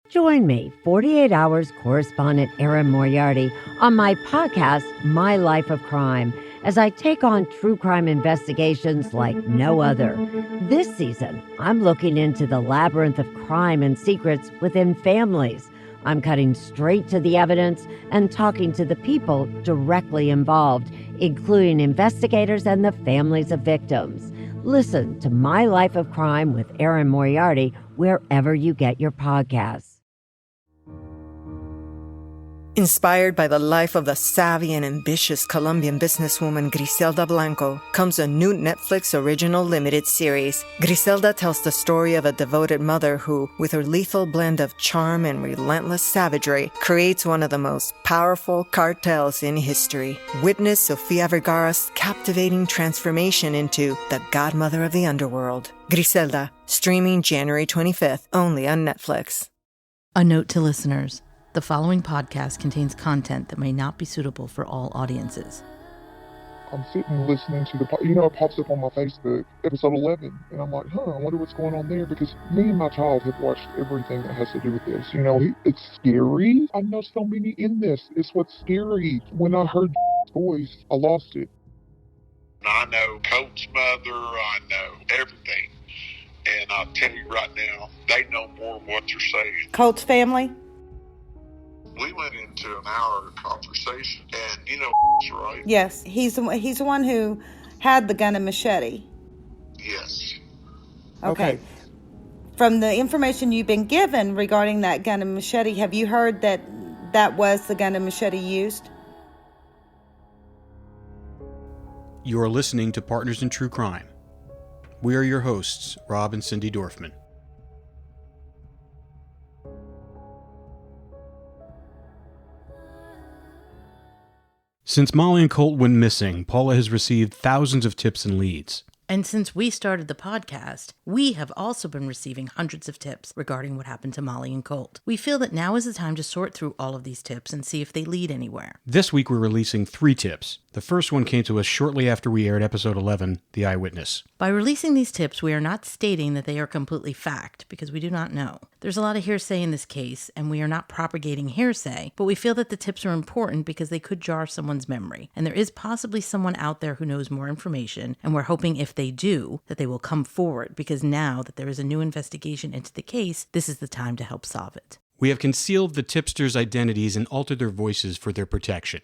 Join me, 48 Hours correspondent Erin Moriarty, on my podcast, My Life of Crime, as I take on true crime investigations like no other. This season, I'm looking into the labyrinth of crime and secrets within families. I'm cutting straight to the evidence and talking to the people directly involved, including investigators and the families of victims. Listen to My Life of Crime with Erin Moriarty wherever you get your podcasts. Inspired by the life of the savvy and ambitious Colombian businesswoman Griselda Blanco comes a new Netflix original limited series. Griselda tells the story of a devoted mother who, with her lethal blend of charm and relentless savagery, creates one of the most powerful cartels in history. Witness Sofia Vergara's captivating transformation into the godmother of the underworld. Griselda, streaming January 25th, only on Netflix. A note to listeners. The following podcast contains content that may not be suitable for all audiences. I'm sitting listening to it pops up on my Facebook, episode 11, and I'm like, I wonder what's going on there, because me and my child have watched everything that has to do with this. It's scary. I know so many in this. It's what's scary. When I heard voice, I lost it. I know Colt's mother, I know everything, and I'll tell you right now, they know more of what you're saying. Colt's family? We went into an hour conversation, and right? Yes, he's the one who had the gun and machete. Yes. Okay. From the information you've been given regarding that gun and machete, have you heard that was the gun and machete used? You are listening to Partners in True Crime. We are your hosts, Rob and Cindy Dorfman. Since Molly and Colt went missing, Paula has received thousands of tips and leads. And since we started the podcast, we have also been receiving hundreds of tips regarding what happened to Molly and Colt. We feel that now is the time to sort through all of these tips and see if they lead anywhere. This week we're releasing 3 tips. The first one came to us shortly after we aired episode 11, The Eyewitness. By releasing these tips, we are not stating that they are completely fact, because we do not know. There's a lot of hearsay in this case, and we are not propagating hearsay, but we feel that the tips are important because they could jar someone's memory. And there is possibly someone out there who knows more information, and we're hoping if they do, that they will come forward, because now that there is a new investigation into the case, this is the time to help solve it. We have concealed the tipsters' identities and altered their voices for their protection.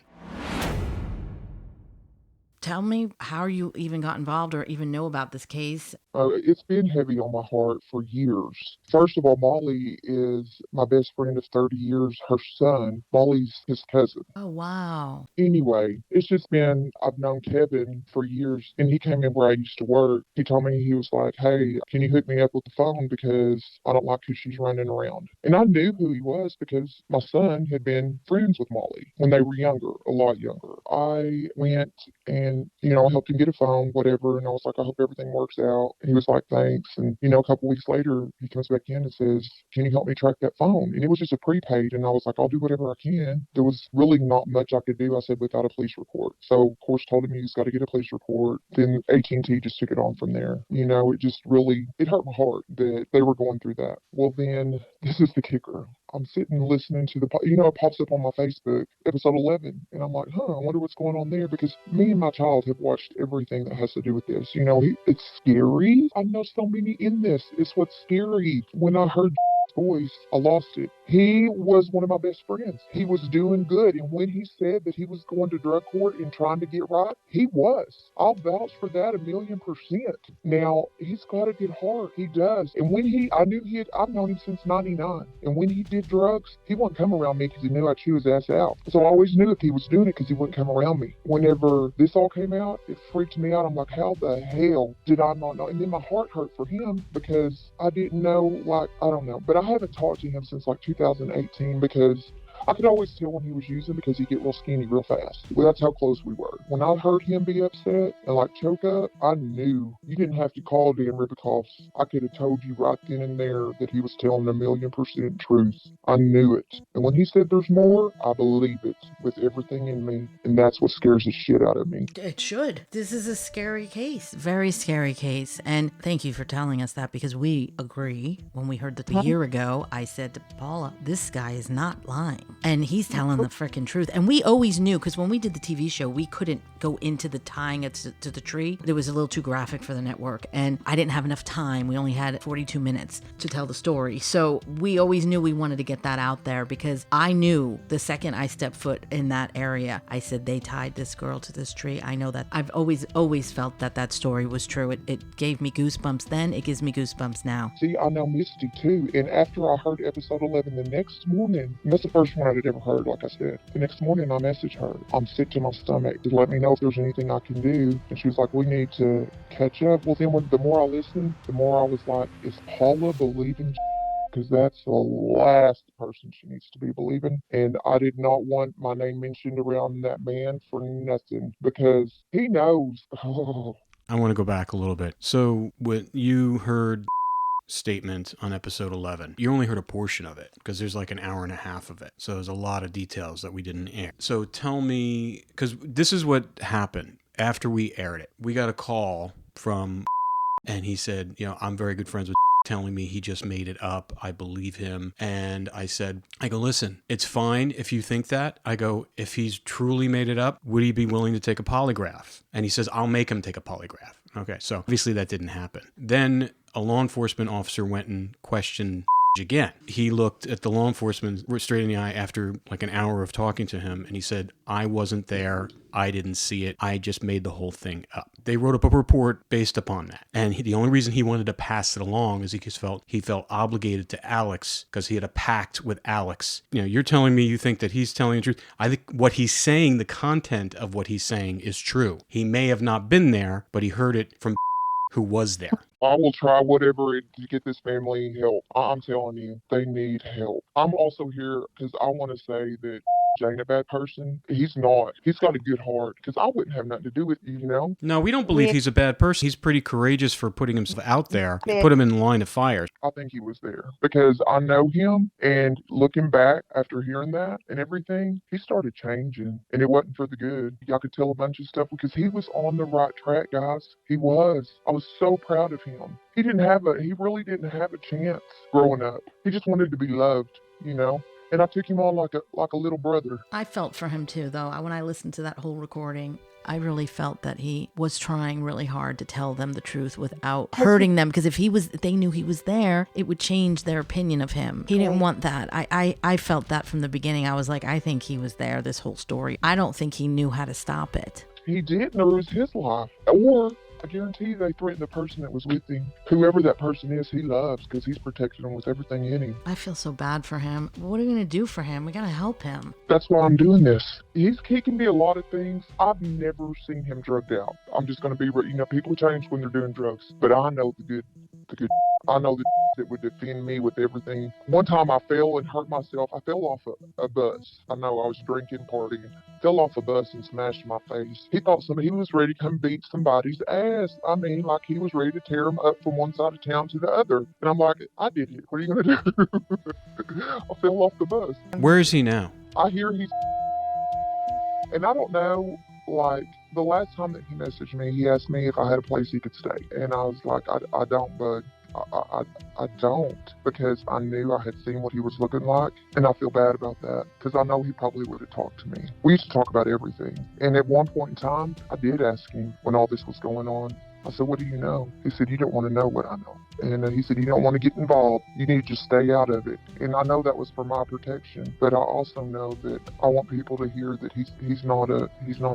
Tell me how you even got involved or even know about this case. It's been heavy on my heart for years. First of all, Molly is my best friend of 30 years. Her son, Molly's his cousin. Oh, wow. Anyway, it's just been, I've known Kevin for years, and he came in where I used to work. He told me, he was like, hey, can you hook me up with the phone, because I don't like who she's running around. And I knew who he was because my son had been friends with Molly when they were younger, a lot younger. I went and, I helped him get a phone, whatever, and I was like, I hope everything works out. He was like, thanks. And, a couple weeks later, he comes back in and says, can you help me track that phone? And it was just a prepaid. And I was like, I'll do whatever I can. There was really not much I could do, I said, without a police report. So, of course, told him he's got to get a police report. Then AT&T just took it on from there. It just really, it hurt my heart that they were going through that. Well, then, this is the kicker. I'm sitting listening to it pops up on my Facebook, episode 11, and I'm like, I wonder what's going on there, because me and my child have watched everything that has to do with this. It's scary. I know so many in this. It's what's scary. When I heard voice, I lost it. He was one of my best friends. He was doing good, and when he said that he was going to drug court and trying to get right, he was. I'll vouch for that 1,000,000%. Now, he's got a good heart. He does. And when I've known him since 99, and when he did drugs, he wouldn't come around me because he knew I'd chew his ass out. So I always knew if he was doing it because he wouldn't come around me. Whenever this all came out, it freaked me out. I'm like, how the hell did I not know? And then my heart hurt for him because I didn't know, I don't know. But I haven't talked to him since 2018 because I could always tell when he was using because he'd get real skinny real fast. Well, that's how close we were. When I heard him be upset and like choke up, I knew. You didn't have to call Dan Ribicoffs. I could have told you right then and there that he was telling 1,000,000% truth. I knew it. And when he said there's more, I believe it with everything in me. And that's what scares the shit out of me. It should. This is a scary case. Very scary case. And thank you for telling us that, because we agree. When we heard that a year ago, I said to Paula, this guy is not lying. And he's telling the freaking truth. And we always knew, because when we did the TV show, we couldn't go into the tying it to the tree. It was a little too graphic for the network. And I didn't have enough time. We only had 42 minutes to tell the story. So we always knew we wanted to get that out there, because I knew the second I stepped foot in that area, I said, they tied this girl to this tree. I know that. I've always felt that story was true. It gave me goosebumps then. It gives me goosebumps now. See, I know Misty too. And after I heard episode 11 the next morning, and that's the first one I'd ever heard, like I said. The next morning I messaged her. I'm sick to my stomach. To let me know if there's anything I can do. And she was like, we need to catch up. Well, then the more I listened, the more I was like, is Paula believing? Because that's the last person she needs to be believing. And I did not want my name mentioned around that man for nothing, because he knows. Oh. I want to go back a little bit. So when you heard statement on episode 11, you only heard a portion of it because there's like an hour and a half of it. So there's a lot of details that we didn't air. So tell me, because this is what happened after we aired it. We got a call from, and he said, I'm very good friends with telling me he just made it up. I believe him. And I go, listen, it's fine if you think that. I go, if he's truly made it up, would he be willing to take a polygraph? And he says, I'll make him take a polygraph. Okay, so obviously that didn't happen. Then a law enforcement officer went and questioned again. He looked at the law enforcement straight in the eye after like an hour of talking to him, and he said, I wasn't there. I didn't see it. I just made the whole thing up. They wrote up a report based upon that. And the only reason he wanted to pass it along is he felt obligated to Alex, because he had a pact with Alex. You're telling me you think that he's telling the truth. I think what he's saying, the content of what he's saying is true. He may have not been there, but he heard it from who was there. I will try whatever to get this family help. I'm telling you, they need help. I'm also here because I want to say that ain't a bad person. He's not. He's got a good heart, because I wouldn't have nothing to do with you, No, we don't believe he's a bad person. He's pretty courageous for putting himself out there and put him in line of fire. I think he was there because I know him, and looking back after hearing that and everything, he started changing, and it wasn't for the good. Y'all could tell a bunch of stuff because he was on the right track, guys. He was. I was so proud of him. He really didn't have a chance growing up. He just wanted to be loved, And I took him on like a little brother. I felt for him too, though. When I listened to that whole recording, I really felt that he was trying really hard to tell them the truth without hurting them. Because if they knew he was there, it would change their opinion of him. He didn't want that. I felt that from the beginning. I was like, I think he was there this whole story. I don't think he knew how to stop it. He didn't, or it was his life. Or I guarantee they threatened the person that was with him. Whoever that person is, he loves, because he's protected him with everything in him. I feel so bad for him. What are we going to do for him? We got to help him. That's why I'm doing this. He can be a lot of things. I've never seen him drugged out. I'm just going to be, people change when they're doing drugs. But I know the good. I know that would defend me with everything. One time I fell and hurt myself. I fell off a bus. I know I was drinking, partying. Fell off a bus and smashed my face. He thought he was ready to come beat somebody's ass. I mean, like he was ready to tear him up from one side of town to the other. And I'm like, I did it. What are you going to do? I fell off the bus. Where is he now? I hear he's... And I don't know, like, the last time that he messaged me, he asked me if I had a place he could stay. And I was like, I don't, bud. I don't, because I knew I had seen what he was looking like, and I feel bad about that, because I know he probably would have talked to me. We used to talk about everything, and at one point in time, I did ask him when all this was going on. I said, what do you know? He said, you don't want to know what I know. And he said, you don't want to get involved. You need to just stay out of it. And I know that was for my protection, but I also know that I want people to hear that he's not a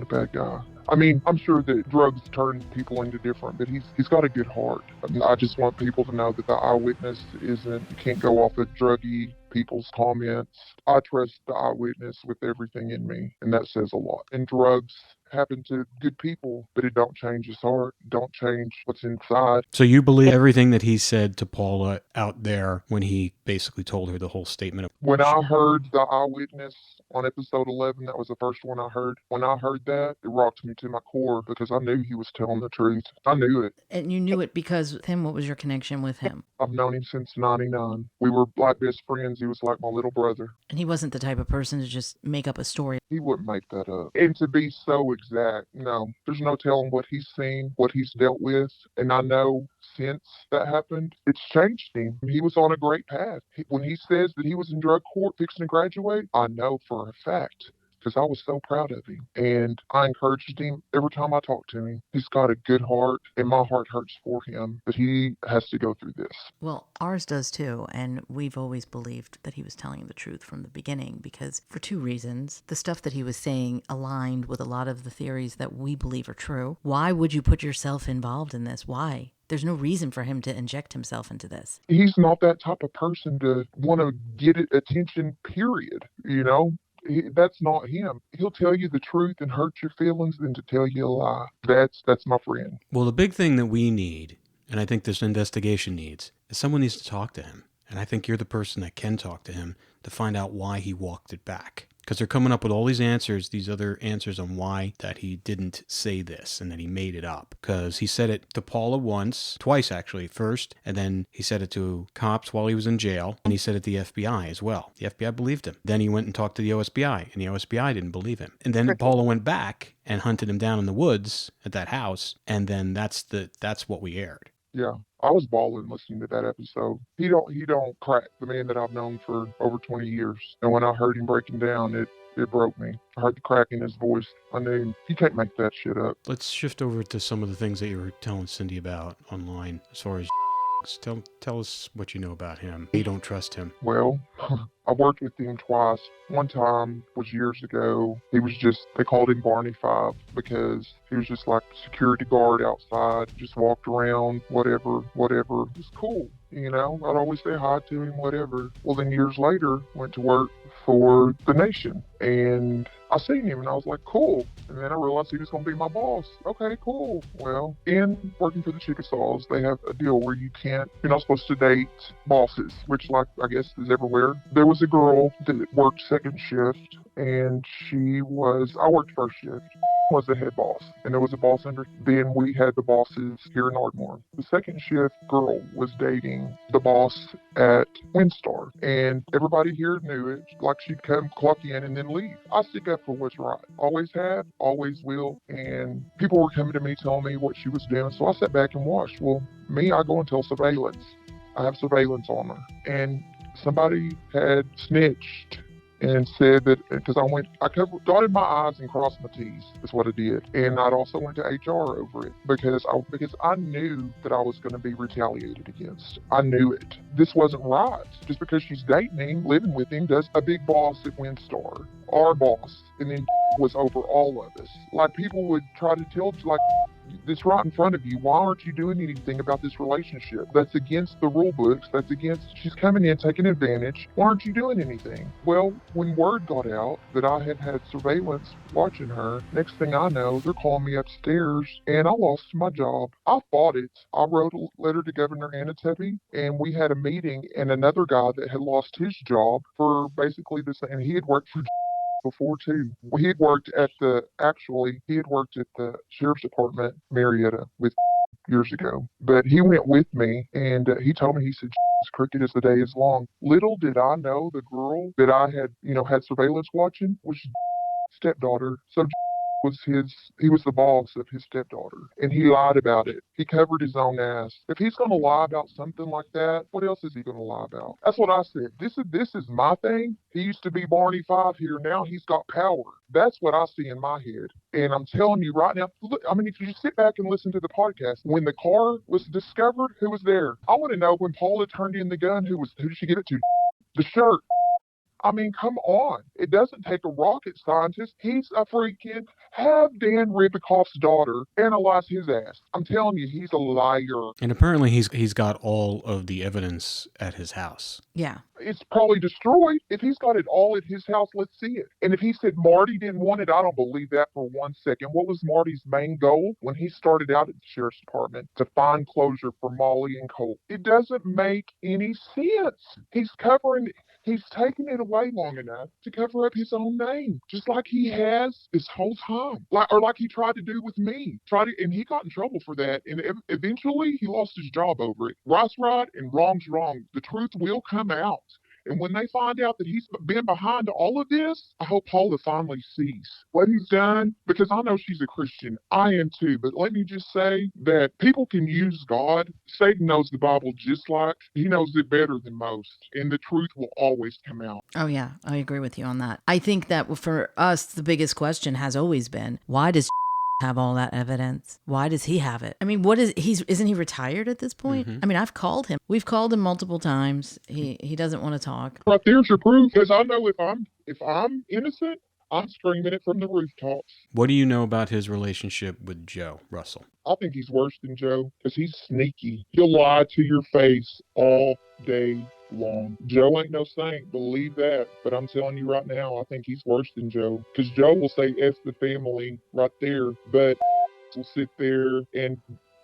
bad guy. I mean, I'm sure that drugs turn people into different, but he's got a good heart. I mean, I just want people to know that the eyewitness you can't go off of druggy people's comments. I trust the eyewitness with everything in me, and that says a lot. And drugs happen to good people, but it don't change his heart, don't change what's inside. So you believe everything that he said to Paula out there when he basically told her the whole statement? When I heard the eyewitness on episode 11, that was the first one I heard. When I heard that, it rocked me to my core because I knew he was telling the truth. I knew it. And you knew it because of him. What was your connection with him? I've known him since 99. We were like best friends. He was like my little brother. And he wasn't the type of person to just make up a story. He wouldn't make that up. And to be so exact, no, there's no telling what he's seen, what he's dealt with. And I know since that happened, it's changed him. He was on a great path. When he says that he was in drug court fixing to graduate, I know for a fact because I was so proud of him. And I encouraged him every time I talked to him. He's got a good heart, and my heart hurts for him, but he has to go through this. Well, ours does too, and we've always believed that he was telling the truth from the beginning because for two reasons. The stuff that he was saying aligned with a lot of the theories that we believe are true. Why would you put yourself involved in this? Why? There's no reason for him to inject himself into this. He's not that type of person to want to get attention, period, you know? That's not him. He'll tell you the truth and hurt your feelings than to tell you a lie. That's my friend. Well, the big thing that we need, and I think this investigation needs, is someone needs to talk to him. And I think you're the person that can talk to him to find out why he walked it back. Because they're coming up with all these answers, these other answers on why that he didn't say this and that he made it up. Because he said it to Paula twice actually, first, and then he said it to cops while he was in jail, and he said it to the FBI as well. The FBI believed him. Then he went and talked to the OSBI, and the OSBI didn't believe him. And then Paula went back and hunted him down in the woods at that house, and then that's what we aired. Yeah, I was bawling listening to that episode. He don't crack, the man that I've known for over 20 years. And when I heard him breaking down, it broke me. I heard the crack in his voice. I knew he can't make that shit up. Let's shift over to some of the things that you were telling Cindy about online as far as tell us what you know about him. You don't trust him. Well, I worked with him twice. One time was years ago. They called him Barney 5 because he was just like a security guard outside, just walked around, whatever. It was cool. You know, I'd always say hi to him, whatever. Well, then years later, went to work for The Nation, and I seen him, and I was like, cool. And then I realized he was going to be my boss. Okay, cool. Well, in working for the Chickasaws, they have a deal where you're not supposed to date bosses, which, like, I guess is everywhere. There was a girl that worked second shift, and I worked first shift. Was the head boss, and there was a boss under. Then we had the bosses here in Ardmore. The second shift girl was dating the boss at Windstar, and everybody here knew it. Like, she'd come, clock in, and then leave. I stick up for what's right. Always have, always will. And people were coming to me telling me what she was doing, so I sat back and watched. Well, I go and tell surveillance. I have surveillance on her, and somebody had snitched and said that, because I dotted my I's and crossed my T's, is what I did. And I'd also went to HR over it because I knew that I was going to be retaliated against. I knew it. This wasn't right. Just because she's dating him, living with him, does a big boss at Windstar, our boss, and then was over all of us. Like, people would try to tell, like, this right in front of you. Why aren't you doing anything about this relationship? That's against the rule books. She's coming in, taking advantage. Why aren't you doing anything? Well, when word got out that I had surveillance watching her, next thing I know, they're calling me upstairs, and I lost my job. I fought it. I wrote a letter to Governor Anatepi, and we had a meeting, and another guy that had lost his job for basically the same, and he had worked for before too. He had worked at the sheriff's department, Marietta, with years ago. But he went with me, and he told me, he said, as crooked as the day is long. Little did I know the girl that I had surveillance watching was stepdaughter. So he was the boss of his stepdaughter, and he lied about it. He covered his own ass. If he's going to lie about something like that, what else is he going to lie about? That's what I said. This is my thing. He used to be Barney 5 here. Now he's got power. That's what I see in my head. And I'm telling you right now, look, I mean, if you sit back and listen to the podcast, when the car was discovered, who was there? I want to know when Paula turned in the gun, who did she give it to? The shirt. I mean, come on. It doesn't take a rocket scientist. He's a freaking have Dan Ribicoff's daughter analyze his ass. I'm telling you, he's a liar. And apparently he's got all of the evidence at his house. Yeah. It's probably destroyed. If he's got it all at his house, let's see it. And if he said Marty didn't want it, I don't believe that for 1 second. What was Marty's main goal when he started out at the sheriff's department? To find closure for Molly and Colt. It doesn't make any sense. He's taken it away long enough to cover up his own name, just like he has this whole time, like he tried to do with me. And he got in trouble for that. And eventually, he lost his job over it. Right's right and wrong's wrong. The truth will come out. And when they find out that he's been behind all of this, I hope Paula finally sees what he's done, because I know she's a Christian. I am too. But let me just say that people can use God. Satan knows the Bible just like he knows it better than most. And the truth will always come out. Oh, yeah. I agree with you on that. I think that for us, the biggest question has always been, why does have all that evidence? Why does he have it? I mean, isn't he retired at this point? Mm-hmm. I mean, I've called him. We've called him multiple times. He doesn't want to talk. Right there's your proof, because I know if I'm innocent, I'm screaming it from the rooftops. What do you know about his relationship with Joe Russell? I think he's worse than Joe, because he's sneaky. He'll lie to your face all day long. Joe ain't no saint, believe that. But I'm telling you right now, I think he's worse than Joe, because Joe will say F the family right there, but will sit there and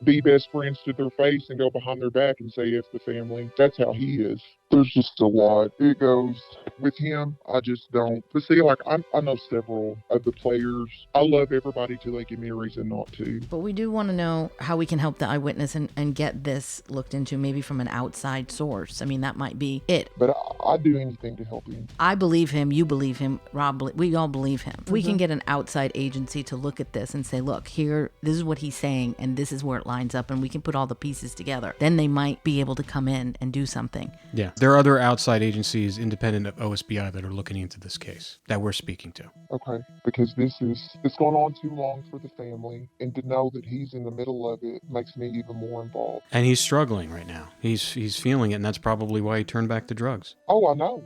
be best friends to their face and go behind their back and say F the family. That's how he is. There's just a lot. It goes with him. I just don't. But see, like, I know several of the players. I love everybody till they give me a reason not to. But we do want to know how we can help the eyewitness and get this looked into, maybe from an outside source. I mean, that might be it. But I'd do anything to help him. I believe him. You believe him. Rob, we all believe him. If we can get an outside agency to look at this and say, look, here, this is what he's saying, and this is where it lines up, and we can put all the pieces together, then they might be able to come in and do something. Yeah. There are other outside agencies independent of OSBI that are looking into this case that we're speaking to. Okay, because it's gone on too long for the family, and to know that he's in the middle of it makes me even more involved. And he's struggling right now. He's feeling it, and that's probably why he turned back to drugs. Oh, I know.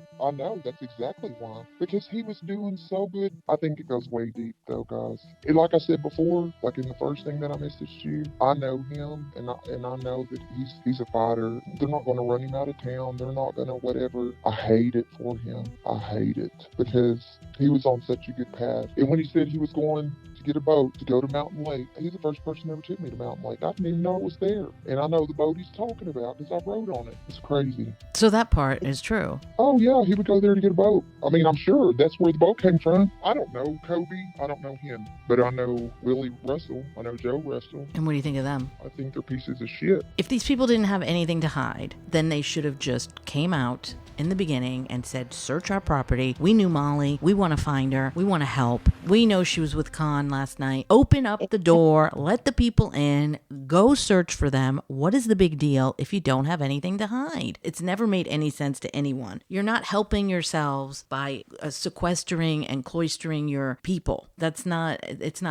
That's exactly why. Because he was doing so good. I think it goes way deep, though, guys. And like I said before, like in the first thing that I messaged you, I know him, and I know that he's a fighter. They're not going to run him out of town. They're not going to whatever. I hate it for him. I hate it, because he was on such a good path. And when he said he was going to get a boat to go to Mountain Lake, he's the first person who ever took me to Mountain Lake. I didn't even know it was there. And I know the boat he's talking about because I wrote on it. It's crazy. So that part is true. Oh, yeah, he would go there to get a boat. I mean, I'm sure that's where the boat came from. I don't know Kobe. I don't know him. But I know Willie Russell. I know Joe Russell. And what do you think of them? I think they're pieces of shit. If these people didn't have anything to hide, then they should have just came out in the beginning and said, search our property. We knew Molly. We want to find her. We want to help. We know she was with Khan last night. Open up the door. Let the people in. Go search for them. What is the big deal if you don't have anything to hide? It's never made any sense to anyone. You're not helping yourselves by sequestering and cloistering your people. It's not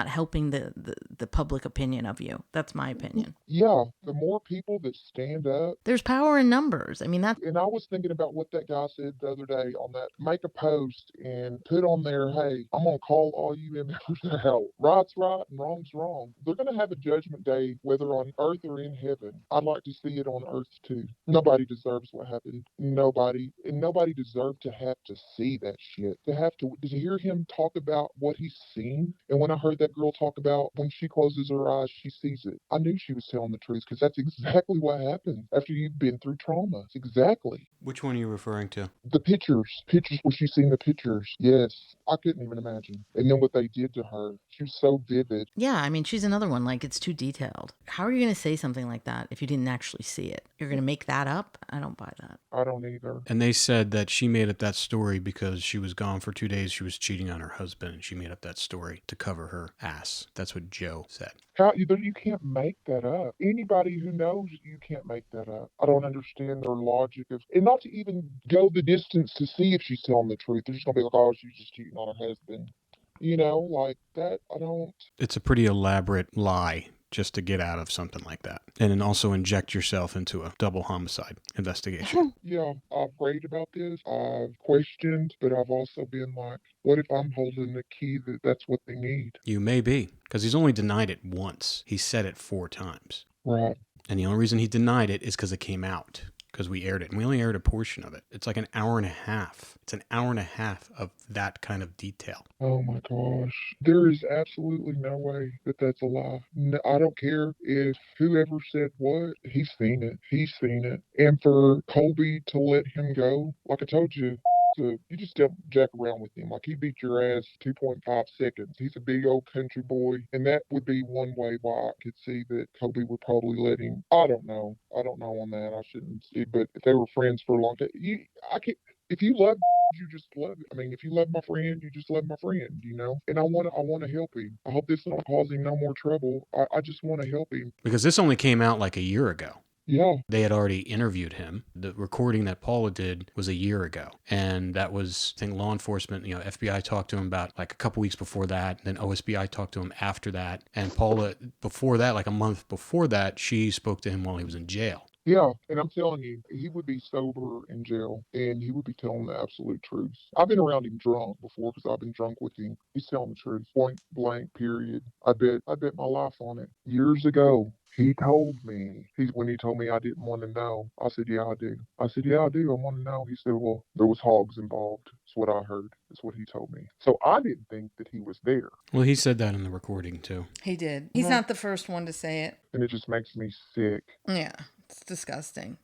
helping the public opinion of you. That's my opinion. Yeah, the more people that stand up. There's power in numbers. I mean, that's... And I was thinking about what that guy said the other day on that. Make a post and put on there, hey, I'm going to call all you members to help. Right's right and wrong's wrong. They're going to have a judgment day, whether on earth or in heaven. I'd like to see it on earth too. Nobody deserves what happened. Nobody. And nobody deserved to have to see that shit. To hear him talk about what he's seen. And when I heard that girl talk about when she closes her eyes, she sees it. I knew she was telling the truth, because that's exactly what happened after you've been through trauma. It's exactly. Which one are you referring to? The pictures where she's seen the pictures. Yes, I couldn't even imagine. And then what they did to her, she was so vivid. Yeah, I mean, she's another one. Like, it's too detailed. How are you going to say something like that if you didn't actually see it? You're going to make that up? I don't buy that. I don't either. And they said that she made up that story because she was gone for 2 days. She was cheating on her husband, and she made up that story to cover her ass. That's what Joe said. You can't make that up. Anybody who knows, you can't make that up. I don't understand their logic of, and not to even go the distance to see if she's telling the truth. They're just going to be like, oh, she's just cheating on her husband. You know, like that, I don't. It's a pretty elaborate lie just to get out of something like that. And then also inject yourself into a double homicide investigation. Yeah, I've prayed about this. I've questioned, but I've also been like, what if I'm holding the key that's what they need? You may be, because he's only denied it once. He said it 4 times. Right. And the only reason he denied it is because it came out, because we aired it. And we only aired a portion of it. It's like an hour and a half. It's an hour and a half of that kind of detail. Oh my gosh. There is absolutely no way that that's a lie. No, I don't care if whoever said what, he's seen it. He's seen it. And for Colby to let him go, like I told you, you just don't jack around with him. Like, he beat your ass 2.5 seconds. He's a big old country boy. And that would be one way why I could see that Kobe would probably let him. I don't know. I don't know on that. I shouldn't see. But if they were friends for a long time, if you love, you just love it. I mean, if you love my friend, you just love my friend, you know? And I want to help him. I hope this don't cause him no more trouble. I just want to help him. Because this only came out like a year ago. Yeah. They had already interviewed him. The recording that Paula did was a year ago. And that was, I think, law enforcement, FBI talked to him about like a couple weeks before that. Then OSBI talked to him after that. And Paula, before that, like a month before that, she spoke to him while he was in jail. Yeah, and I'm telling you, he would be sober in jail, and he would be telling the absolute truth. I've been around him drunk before because I've been drunk with him. He's telling the truth, point blank, period. I bet my life on it. Years ago, he told me, when he told me I didn't want to know, I said, yeah, I do. I said, yeah, I do. I want to know. He said, well, there was hogs involved. That's what I heard. That's what he told me. So I didn't think that he was there. Well, he said that in the recording, too. He did. He's not the first one to say it. And it just makes me sick. Yeah, it's disgusting.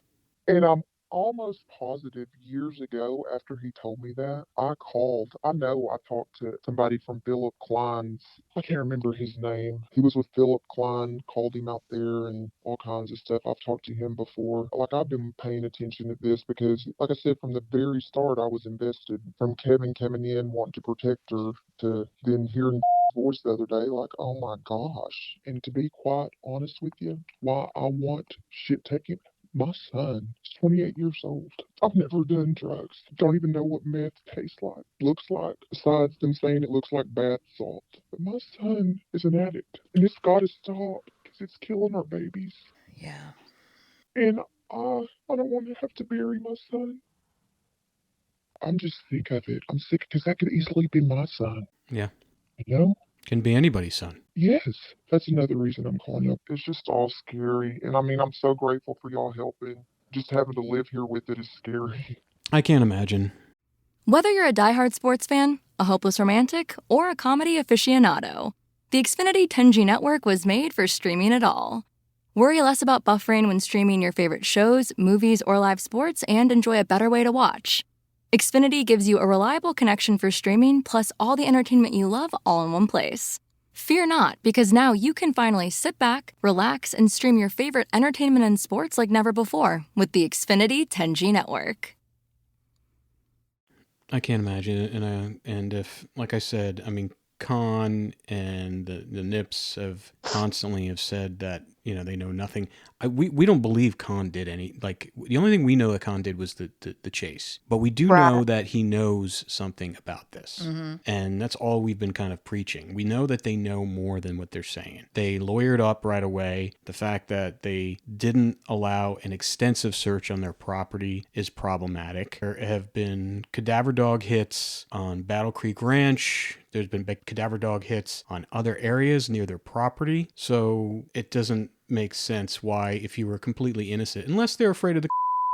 And I'm almost positive years ago after he told me that, I talked to somebody from Philip Klein's, I can't remember his name. He was with Philip Klein, called him out there and all kinds of stuff. I've talked to him before. Like, I've been paying attention to this because, like I said, from the very start, I was invested. From Kevin coming in, wanting to protect her, to then hearing voice the other day, like, oh my gosh. And to be quite honest with you, why I want shit taken, my son is 28 years old. I've never done drugs. Don't even know what meth tastes like, looks like, besides them saying it looks like bath salt. But my son is an addict, and it's got to stop because it's killing our babies. Yeah. And I don't want to have to bury my son. I'm just sick of it. I'm sick because that could easily be my son. Yeah. You know? Can be anybody's son. Yes, that's another reason I'm calling up. It's just all scary. And I mean, I'm so grateful for y'all helping. Just having to live here with it is scary. I can't imagine. Whether you're a diehard sports fan, a hopeless romantic, or a comedy aficionado, the Xfinity 10G network was made for streaming it all. Worry less about buffering when streaming your favorite shows, movies, or live sports, and enjoy a better way to watch. Xfinity gives you a reliable connection for streaming, plus all the entertainment you love all in one place. Fear not, because now you can finally sit back, relax, and stream your favorite entertainment and sports like never before with the Xfinity 10G network. I can't imagine it. And if, like I said, I mean, Con and the Nips have constantly said that, they know nothing. We don't believe Con did any, like, the only thing we know that Con did was the chase. But we do know that he knows something about this. Mm-hmm. And that's all we've been kind of preaching. We know that they know more than what they're saying. They lawyered up right away. The fact that they didn't allow an extensive search on their property is problematic. There have been cadaver dog hits on Battle Creek Ranch. There's been cadaver dog hits on other areas near their property. So it doesn't make sense why, if you were completely innocent, unless they're afraid of the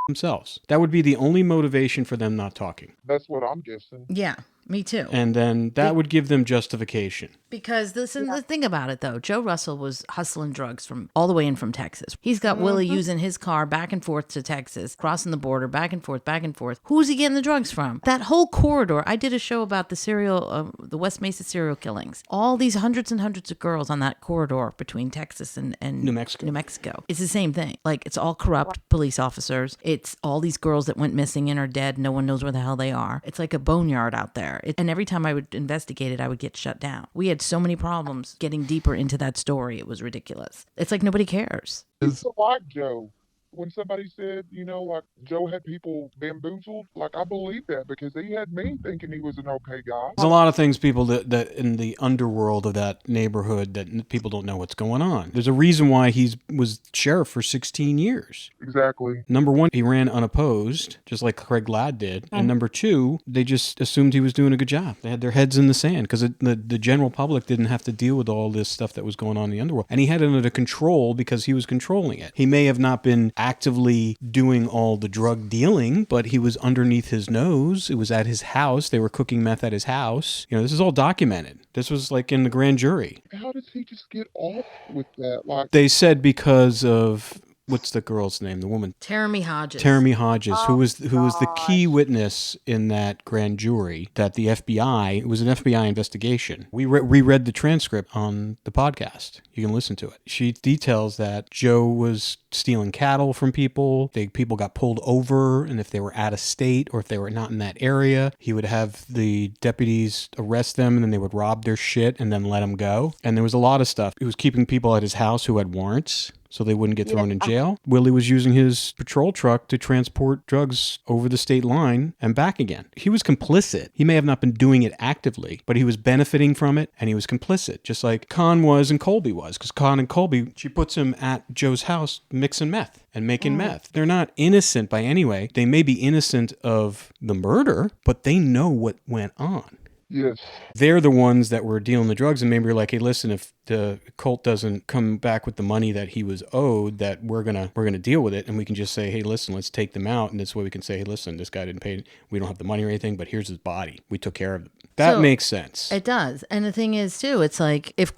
themselves, that would be the only motivation for them not talking. That's what I'm guessing. Yeah, me too. And then that would give them justification. Because the thing about it, though, Joe Russell was hustling drugs from all the way in from Texas. He's got Willie using his car back and forth to Texas, crossing the border, back and forth, back and forth. Who's he getting the drugs from? That whole corridor. I did a show about the West Mesa serial killings. All these hundreds and hundreds of girls on that corridor between Texas and New Mexico. It's the same thing. Like, it's all corrupt police officers. It's all these girls that went missing and are dead. No one knows where the hell they are. It's like a boneyard out there. And every time I would investigate it, I would get shut down. We had so many problems getting deeper into that story. It was ridiculous. It's like nobody cares. It's like Joe. when somebody said, like Joe had people bamboozled, like I believe that because he had me thinking he was an okay guy. There's a lot of things people that in the underworld of that neighborhood that people don't know what's going on. There's a reason why he was sheriff for 16 years. Exactly. Number one, he ran unopposed, just like Craig Ladd did. And number two, they just assumed he was doing a good job. They had their heads in the sand because the general public didn't have to deal with all this stuff that was going on in the underworld. And he had it under control because he was controlling it. He may have not been actively doing all the drug dealing, but he was underneath his nose. It was at his house. They were cooking meth at his house. This is all documented. This was like in the grand jury. How does he just get off with that? Like they said because of... What's the girl's name? The woman? Jeremy Hodges. Jeremy Hodges, who was the key witness in that grand jury that the FBI, it was an FBI investigation. We reread the transcript on the podcast. You can listen to it. She details that Joe was stealing cattle from people. People got pulled over, and if they were out of state or if they were not in that area, he would have the deputies arrest them, and then they would rob their shit and then let them go. And there was a lot of stuff. He was keeping people at his house who had warrants, so they wouldn't get thrown in jail. Willie was using his patrol truck to transport drugs over the state line and back again. He was complicit. He may have not been doing it actively, but he was benefiting from it, and he was complicit, just like Con was and Colby was, because Con and Colby, she puts him at Joe's house mixing meth and making meth. They're not innocent by any way. They may be innocent of the murder, but they know what went on. Yes. They're the ones that were dealing the drugs, and maybe you're like, hey, listen, if the Colt doesn't come back with the money that he was owed, that we're gonna deal with it, and we can just say, hey, listen, let's take them out, and this way we can say, hey, listen, this guy didn't pay, we don't have the money or anything, but here's his body. We took care of it. That makes sense. It does. And the thing is, too, it's like if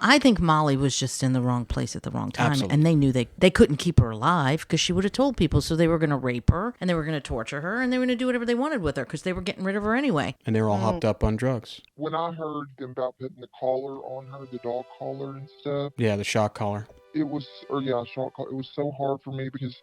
I think Molly was just in the wrong place at the wrong time. Absolutely. And they knew they couldn't keep her alive because she would have told people. So they were going to rape her and they were going to torture her and they were going to do whatever they wanted with her because they were getting rid of her anyway. And they were all hopped up on drugs. When I heard them about putting the collar on her, the dog collar and stuff. Yeah, the shock collar. It was, shock collar. It was so hard for me because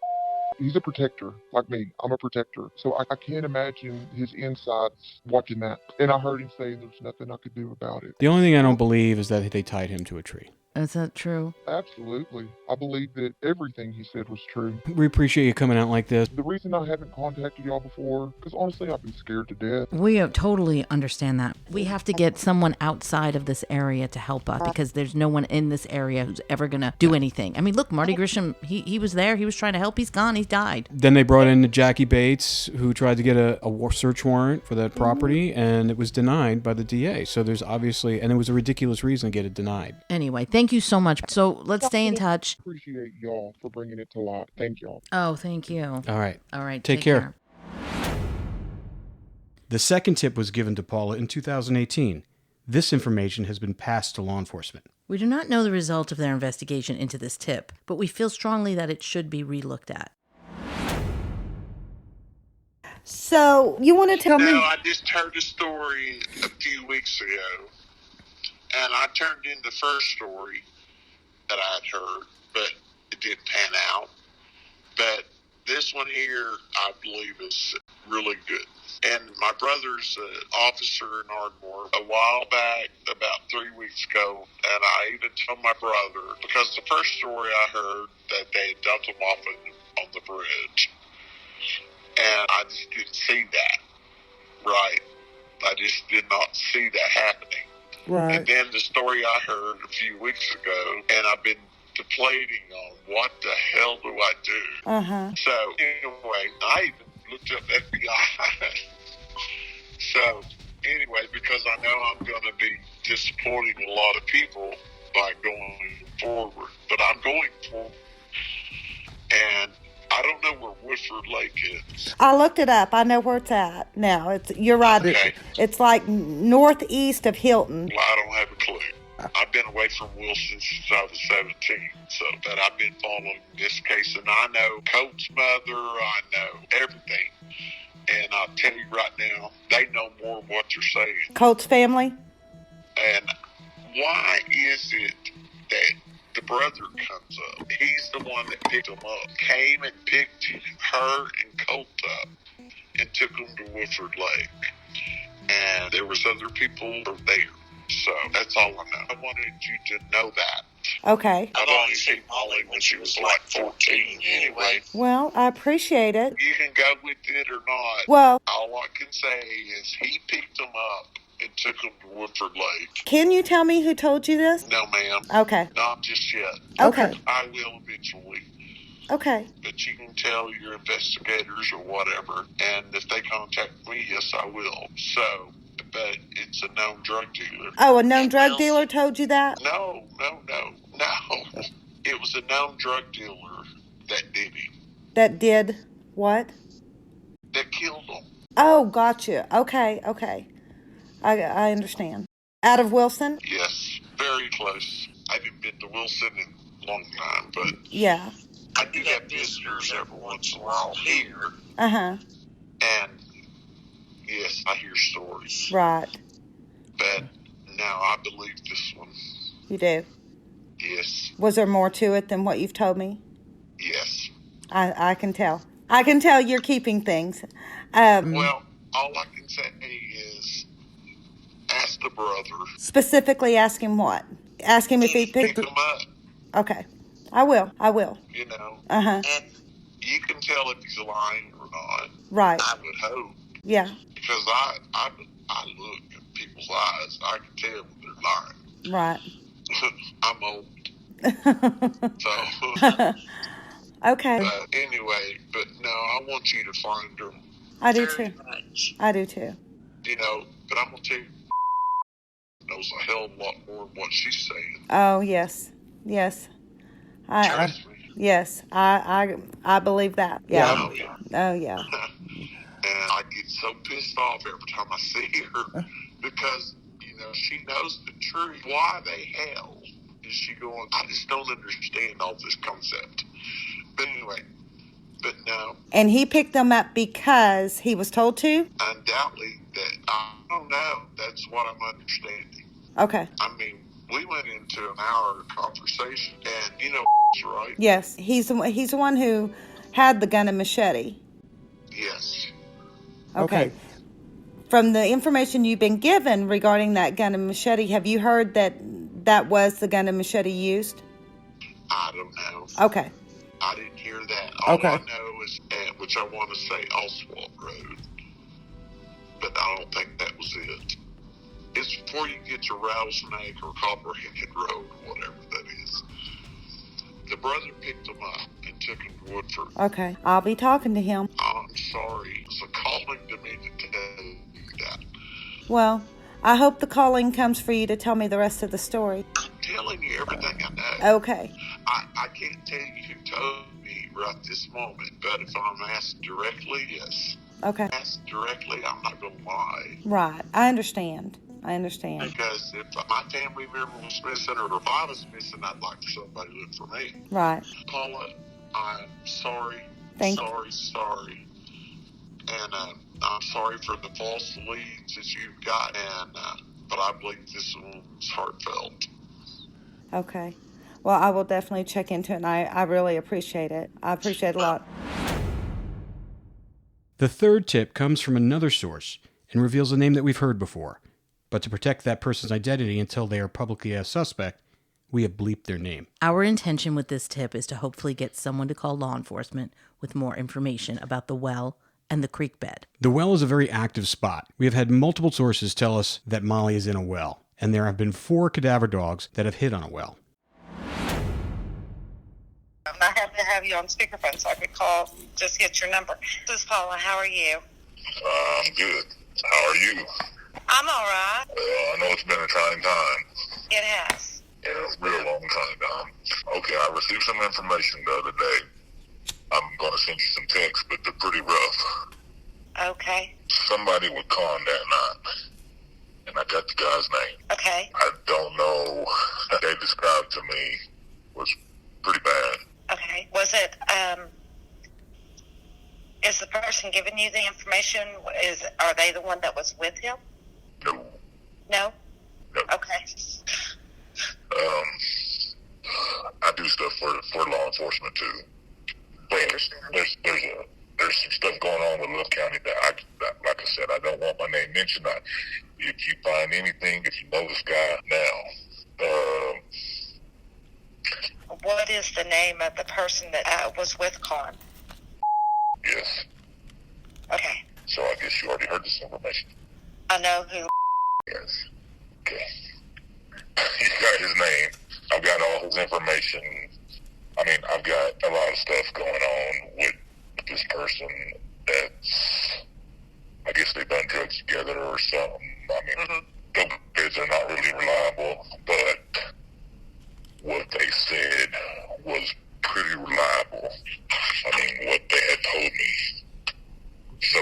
he's a protector, like me. I'm a protector. So I can't imagine his insides watching that. And I heard him say there's nothing I could do about it. The only thing I don't believe is that they tied him to a tree. Is that true? Absolutely. I believe that everything he said was true. We appreciate you coming out like this. The reason I haven't contacted y'all before, because honestly, I've been scared to death. We totally understand that. We have to get someone outside of this area to help us because there's no one in this area who's ever going to do anything. I mean, look, Marty Grisham, he was there. He was trying to help. He's gone. He's died. Then they brought in Jackie Bates, who tried to get a search warrant for that property, and it was denied by the DA. So there's obviously, and it was a ridiculous reason to get it denied. Anyway, thank you so much. So let's stay in touch. Appreciate y'all for bringing it to light. Thank y'all. Oh, thank you. All right. All right. Take care. The second tip was given to Paula in 2018. This information has been passed to law enforcement. We do not know the result of their investigation into this tip, but we feel strongly that it should be relooked at. So, you want to tell me? No, I just heard a story a few weeks ago, and I turned in the first story that I'd heard, but it didn't pan out. But this one here, I believe, is really good. And my brother's an officer in Ardmore a while back, about 3 weeks ago, and I even told my brother, because the first story I heard that they had dumped him off on the bridge, and I just didn't see that, right? I just did not see that happening. Right. And then the story I heard a few weeks ago, and I've been debating on what the hell do I do. Uh-huh. So anyway, I even looked up FBI. So anyway, because I know I'm going to be disappointing a lot of people by going forward, but I'm going forward. And I don't know where Woodford Lake is. I looked it up. I know where it's at now. You're right. Okay. It's like northeast of Hilton. Well, I don't have a clue. I've been away from Wilson since I was 17, but I've been following this case, and I know Colt's mother, I know everything. And I'll tell you right now, they know more of what you're saying. Colt's family? And why is it that the brother comes up? He's the one that picked him up, came and picked her and Colt up and took them to Woodford Lake. And there was other people there. So that's all I know. I wanted you to know that. Okay. I've only seen Molly when she was like 14 anyway. Well, I appreciate it. You can go with it or not. Well, all I can say is he picked them up and took them to Woodford Lake. can you tell me who told you this? No, ma'am. Okay. Not just yet. Okay. I will eventually. Okay. But you can tell your investigators or whatever, and if they contact me, yes, I will. So, but it's a known drug dealer. Oh, a known drug dealer told you that? No. It was a known drug dealer that did it. That did what? That killed him. Oh, gotcha. Okay. I understand. Out of Wilson? Yes, very close. I haven't been to Wilson in a long time, but Yeah. I do have visitors every once in a while here. Uh-huh. And yes, I hear stories. Right. But now I believe this one. You do? Yes. Was there more to it than what you've told me? Yes. I can tell. I can tell you're keeping things. Well, all I can say is ask the brother. Specifically ask him what? Ask him if he Pick picked... him up, Okay. I will. you know. Uh-huh. And you can tell if he's lying or not. Right. I would hope. Yeah. Because I look at people's eyes. I can tell when they're lying. Right. I'm old. So, Okay. anyway, but no, I want you to find her. I do Very too. much. I do too. You know, but I'm going to tell you, knows a hell of a lot more than what she's saying. Oh, yes. Yes. Trust me. Yes. I believe that. Yeah. Oh, yeah. Oh, yeah. And I get so pissed off every time I see her because, you know, she knows the truth. Why the hell is she going, I just don't understand all this concept. But anyway, but no. And he picked them up because he was told to? Undoubtedly, that I don't know. That's what I'm understanding. Okay. I mean, we went into an hour conversation, and you know, right? Yes. He's the one who had the gun and machete. Yes. Okay. From the information you've been given regarding that gun and machete, have you heard that was the gun and machete used? I don't know. Okay. I didn't hear that. All I know is, which I want to say, Oswald Road. But I don't think that was it. It's before you get to Rattlesnake or Copperhead Road, or whatever that is. The brother picked him up and took him to Woodford. Okay. I'll be talking to him. I'm sorry. It's a calling to me to tell you that. Well, I hope the calling comes for you to tell me the rest of the story. I'm telling you everything I know. Okay. I can't tell you who told me right this moment, but if I'm asked directly, yes. Okay. Asked directly, I'm not going to lie. Right. I understand. Because if my family member was missing or if I was missing, I'd like for somebody to look for me. Right. Paula, I'm sorry. Sorry. And I'm sorry for the false leads that you've got, but I believe this one's heartfelt. Okay. Well, I will definitely check into it, and I really appreciate it. I appreciate it a lot. The third tip comes from another source and reveals a name that we've heard before. But to protect that person's identity until they are publicly a suspect, we have bleeped their name. Our intention with this tip is to hopefully get someone to call law enforcement with more information about the well and the creek bed. The well is a very active spot. We have had multiple sources tell us that Molly is in a well, and there have been 4 cadaver dogs that have hit on a well. I have to have you on speakerphone so I could call, just get your number. This is Paula. How are you? I'm good. How are you? I'm all right. I know it's been a trying time. It has. Yeah, it's a real long time. Okay, I received some information the other day. I'm going to send you some texts, but they're pretty rough. Okay. Somebody was conned that night, and I got the guy's name. Okay. I don't know. They described to me was pretty bad. Okay. Was it, is the person giving you the information, are they the one that was with him? No. No? No. Okay. I do stuff for law enforcement too. But there's some stuff going on with Love County that like I said, I don't want my name mentioned. If you find anything, if you know this guy now, What is the name of the person that was with Con? Yes. Okay. So I guess you already heard this information. I know who. Yes. Okay. You got his name. I've got all his information. I mean, I've got a lot of stuff going on with this person that's, I guess they've done drugs together or something. I mean, those kids are not really reliable, but what they said was pretty reliable. I mean, what they had told me. So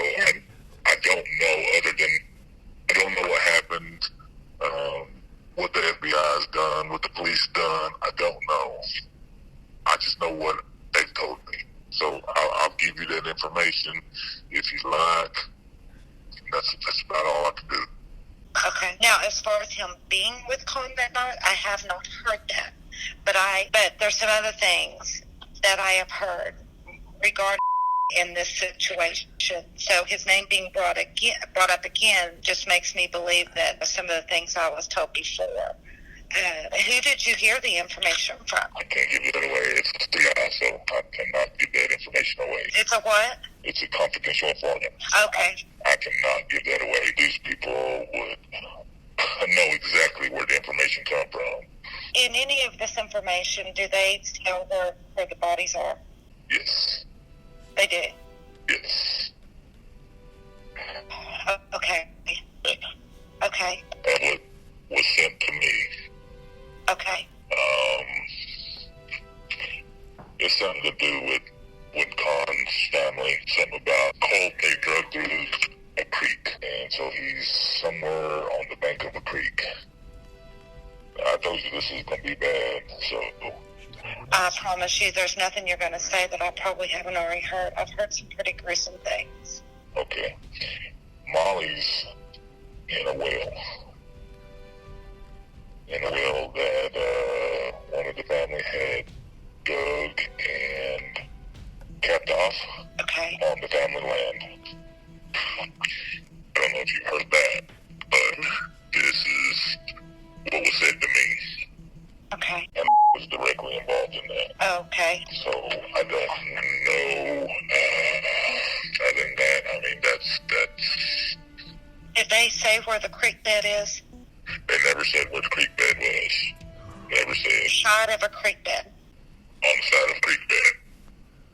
I don't know, other than, I don't know what happened, what the FBI has done, what the police done. I don't know. I just know what they've told me. So I'll give you that information if you like. That's about all I can do. Okay. Now, as far as him being with Con that night, I have not heard that. But there's some other things that I have heard regarding in this situation. So his name being brought up again just makes me believe that some of the things I was told before. Who did you hear the information from? I can't give it away. It's a CI, so I cannot give that information away. It's a what? It's a confidential informant. Okay. I cannot give that away. These people would know exactly where the information come from. In any of this information, do they tell where the bodies are? Yes. They do? Yes. Okay. Okay. That was sent to me. Okay. It's something to do with Khan's family. Something about Colt. They drug through a creek, and so he's somewhere on the bank of a creek. I told you this is going to be bad, so... I promise you there's nothing you're going to say that I probably haven't already heard. I've heard some pretty gruesome things. Okay. Molly's in a well. In a well that one of the family had dug and capped off on the family land. I don't know if you heard that, but this is what was said to me. Okay. And was directly involved in that. Okay. So I don't know. Other than that, I mean, that's. Did they say where the creek bed is? They never said where the creek bed was. Never said. Side of a creek bed. On the side of a creek bed.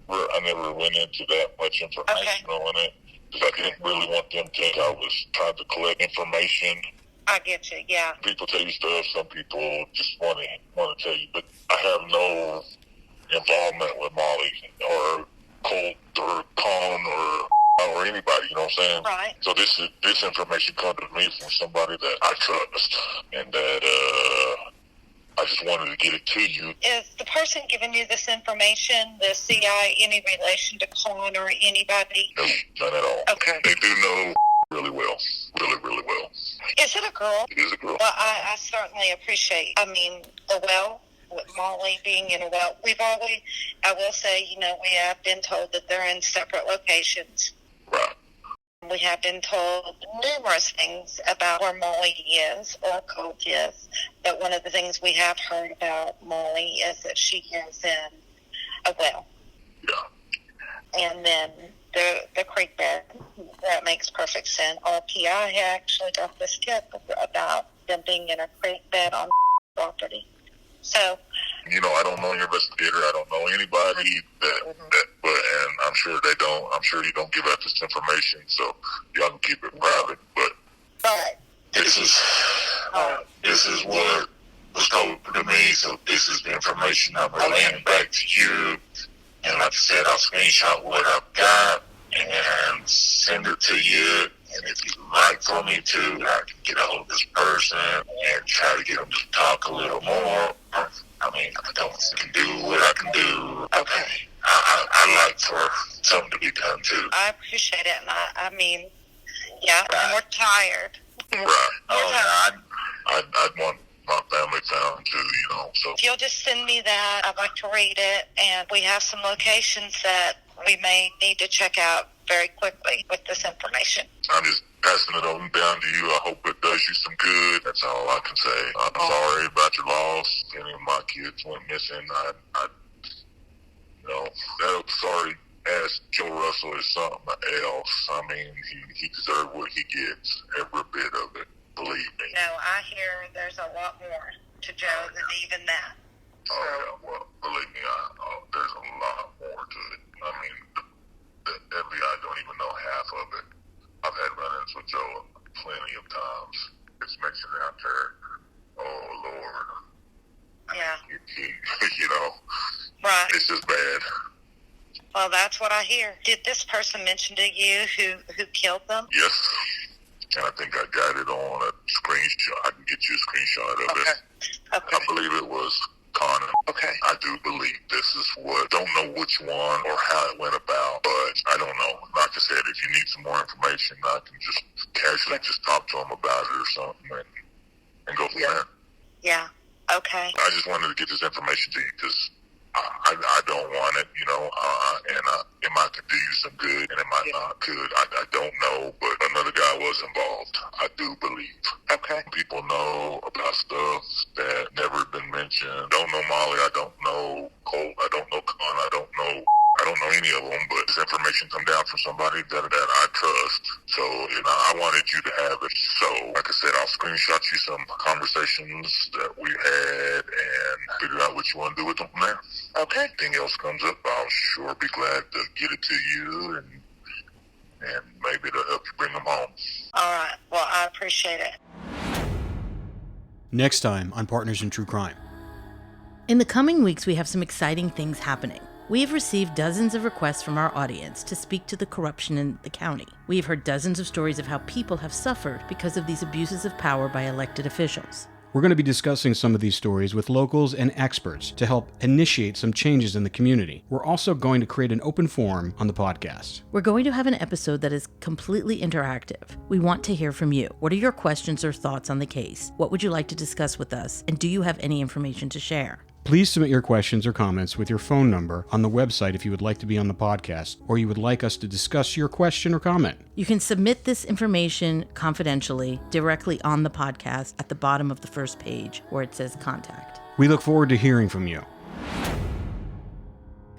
I never went into that much information on it because I didn't really want them to think I was trying to collect information. I get you, yeah. People tell you stuff. Some people just want to tell you, but I have no involvement with Molly or Colt or Con or anybody. You know what I'm saying? Right. So this information comes to me from somebody that I trust, and that I just wanted to get it to you. Is the person giving you this information, the CI, any relation to Con or anybody? No, none at all. Okay. They do know really well. Really, really well. Is it a girl? It is a girl. Well, I certainly appreciate, the well, with Molly being in a well. I will say, we have been told that they're in separate locations. Right. We have been told numerous things about where Molly is or Colt is, but one of the things we have heard about Molly is that she is in a well. Yeah. And then the creek bed, that makes perfect sense. RPI actually got this tip about them being in a creek bed on property. So, I don't know your investigator. I don't know anybody and I'm sure they don't. I'm sure you don't give out this information, so y'all can keep it private. But this is what was told to me. So this is the information I'm relaying back to you. And like I said, I'll screenshot what I've got and send it to you. And if you'd like for me to, I can get a hold of this person and try to get them to talk a little more. I mean, I can do what I can do. Okay. I like for something to be done too. I appreciate it. And and we're tired. Right. I'd want my family found too, so. If you'll just send me that, I'd like to read it. And we have some locations that we may need to check out very quickly with this information. I'm just passing it on down to you. I hope it does does you some good. That's all I can say. I'm sorry about your loss. If any of my kids went missing, that sorry ass Joe Russell is something else. I mean, he deserved what he gets, every bit of it. Believe me. No, I hear there's a lot more to Joe than even that. Oh, yeah, well, believe me, there's a lot more to it. I mean, the FBI don't even know half of it. I've had run-ins with Joe plenty of times. It's mentioned out there. Oh, Lord. Yeah. Right. It's just bad. Well, that's what I hear. Did this person mention to you who killed them? Yes. And I think I got it on a screenshot. I can get you a screenshot of it. Okay. I believe it was Connor. Okay. I do believe this is what, don't know which one or how it went about, but I don't know. Like I said, if you need some more information, I can just casually just talk to him about it or something and go from there. Yeah. Okay. I just wanted to get this information to you because I don't want it, and it might could do you some good and it might not could. I don't know, but another guy was involved. I do believe. Okay. People know about stuff that never been mentioned. Don't know Molly. I don't know Colt. I don't know Con. I don't know any of them, but this information come down from somebody that I trust. So, I wanted you to have it. So, like I said, I'll screenshot you some conversations that we had and figure out what you want to do with them from there. Okay. Anything else comes up, I'll sure be glad to get it to you and maybe to help you bring them home. All right. Well, I appreciate it. Next time on Partners in True Crime. In the coming weeks, we have some exciting things happening. We have received dozens of requests from our audience to speak to the corruption in the county. We have heard dozens of stories of how people have suffered because of these abuses of power by elected officials. We're going to be discussing some of these stories with locals and experts to help initiate some changes in the community. We're also going to create an open forum on the podcast. We're going to have an episode that is completely interactive. We want to hear from you. What are your questions or thoughts on the case? What would you like to discuss with us? And do you have any information to share? Please submit your questions or comments with your phone number on the website if you would like to be on the podcast or you would like us to discuss your question or comment. You can submit this information confidentially directly on the podcast at the bottom of the first page where it says contact. We look forward to hearing from you.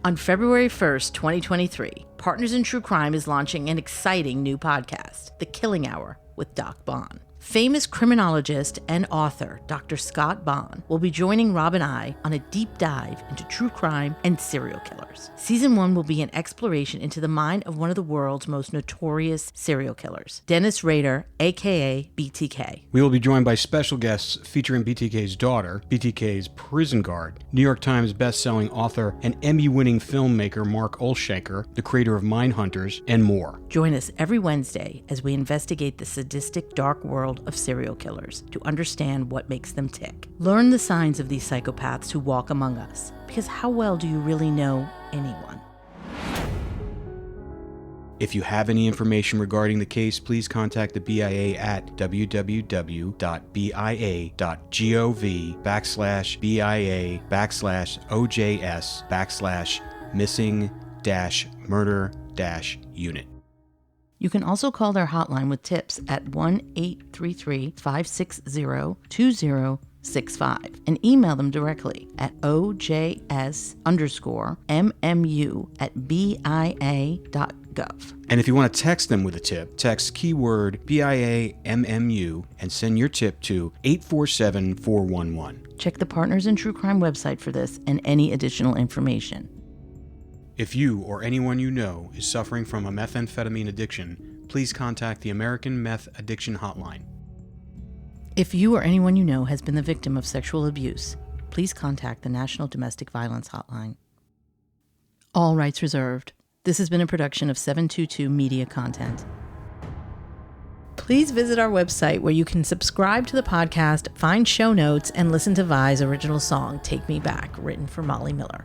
On February 1st, 2023, Partners in True Crime is launching an exciting new podcast, The Killing Hour with Doc Bond. Famous criminologist and author Dr. Scott Bond will be joining Rob and I on a deep dive into true crime and serial killers. Season 1 will be an exploration into the mind of one of the world's most notorious serial killers, Dennis Rader, aka BTK. We will be joined by special guests featuring BTK's daughter, BTK's prison guard, New York Times best-selling author and Emmy-winning filmmaker Mark Olshaker, the creator of Mindhunters, and more. Join us every Wednesday as we investigate the sadistic, dark world of serial killers to understand what makes them tick. Learn the signs of these psychopaths who walk among us, because how well do you really know anyone? If you have any information regarding the case, please contact the BIA at www.bia.gov/BIA/missing-murder-unit. You can also call their hotline with tips at 1-833-560-2065 and email them directly at ojs_mmu@bia.gov. And if you want to text them with a tip, text keyword BIA-MMU and send your tip to 847-411. Check the Partners in True Crime website for this and any additional information. If you or anyone you know is suffering from a methamphetamine addiction, please contact the American Meth Addiction Hotline. If you or anyone you know has been the victim of sexual abuse, please contact the National Domestic Violence Hotline. All rights reserved. This has been a production of 722 Media Content. Please visit our website where you can subscribe to the podcast, find show notes, and listen to Vi's original song, Take Me Back, written for Molly Miller.